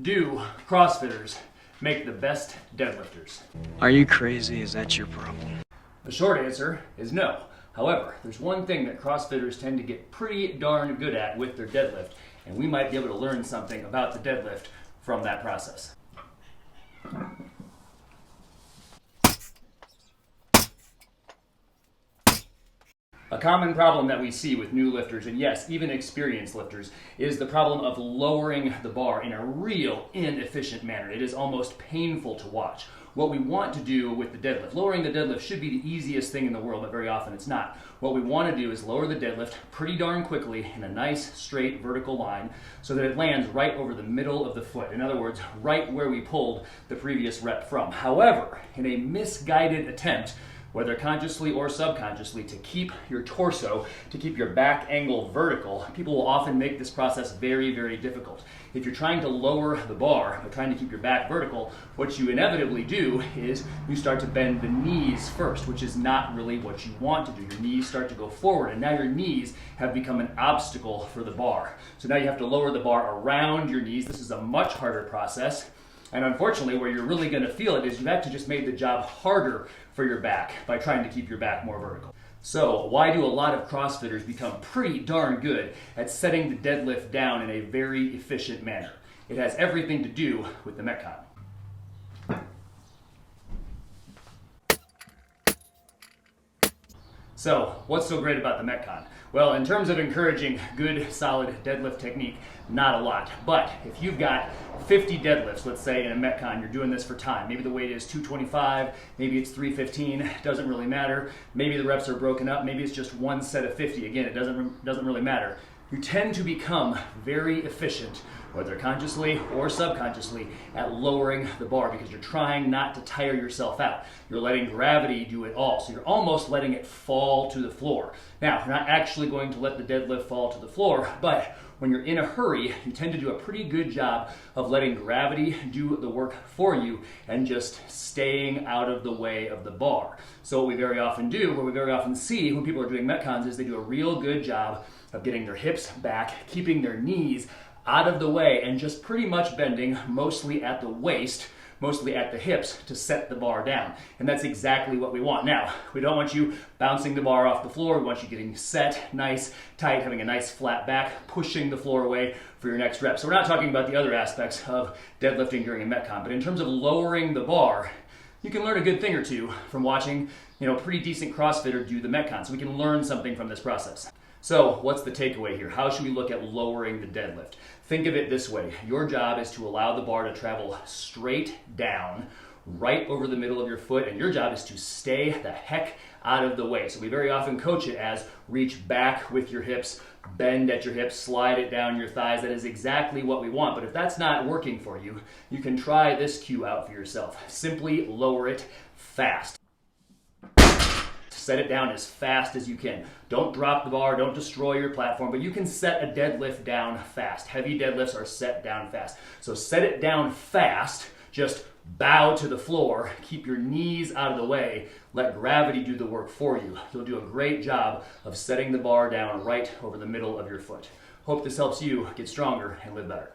Do CrossFitters make the best deadlifters? Are you crazy? Is that your problem? The short answer is no. However, there's one thing that CrossFitters tend to get pretty darn good at with their deadlift, and we might be able to learn something about the deadlift from that process. A common problem that we see with new lifters, and yes, even experienced lifters, is the problem of lowering the bar in a real inefficient manner. It is almost painful to watch. What we want to do with the deadlift, lowering the deadlift should be the easiest thing in the world, but very often it's not. What we want to do is lower the deadlift pretty darn quickly in a nice, straight, vertical line so that it lands right over the middle of the foot. In other words, right where we pulled the previous rep from. However, in a misguided attempt, whether consciously or subconsciously, to keep your torso, to keep your back angle vertical, people will often make this process very, very difficult. If you're trying to lower the bar by trying to keep your back vertical, what you inevitably do is you start to bend the knees first, which is not really what you want to do. Your knees start to go forward, and now your knees have become an obstacle for the bar. So now you have to lower the bar around your knees. This is a much harder process. And unfortunately, where you're really going to feel it is you've actually just made the job harder for your back by trying to keep your back more vertical. So why do a lot of CrossFitters become pretty darn good at setting the deadlift down in a very efficient manner? It has everything to do with the Metcon. So what's so great about the Metcon? Well, in terms of encouraging good, solid deadlift technique, not a lot. But if you've got 50 deadlifts, let's say in a Metcon, you're doing this for time. Maybe the weight is 225, maybe it's 315, doesn't really matter. Maybe the reps are broken up, maybe it's just one set of 50. Again, it doesn't really matter. You tend to become very efficient, whether consciously or subconsciously, at lowering the bar because you're trying not to tire yourself out. You're letting gravity do it all. So you're almost letting it fall to the floor. Now, you're not actually going to let the deadlift fall to the floor, but when you're in a hurry, you tend to do a pretty good job of letting gravity do the work for you and just staying out of the way of the bar. So what we very often do, what we very often see when people are doing Metcons, is they do a real good job of getting their hips back, keeping their knees out of the way, and just pretty much bending mostly at the waist, mostly at the hips, to set the bar down. And that's exactly what we want. Now, we don't want you bouncing the bar off the floor. We want you getting set, nice, tight, having a nice flat back, pushing the floor away for your next rep. So we're not talking about the other aspects of deadlifting during a Metcon, but in terms of lowering the bar, you can learn a good thing or two from watching, a pretty decent CrossFitter do the Metcon. So we can learn something from this process. So what's the takeaway here? How should we look at lowering the deadlift? Think of it this way. Your job is to allow the bar to travel straight down, right over the middle of your foot, and your job is to stay the heck out of the way. So we very often coach it as reach back with your hips, bend at your hips, slide it down your thighs. That is exactly what we want. But if that's not working for you, you can try this cue out for yourself. Simply lower it fast. Set it down as fast as you can. Don't drop the bar, don't destroy your platform, but you can set a deadlift down fast. Heavy deadlifts are set down fast. So set it down fast, just bow to the floor, keep your knees out of the way, let gravity do the work for you. You'll do a great job of setting the bar down right over the middle of your foot. Hope this helps you get stronger and live better.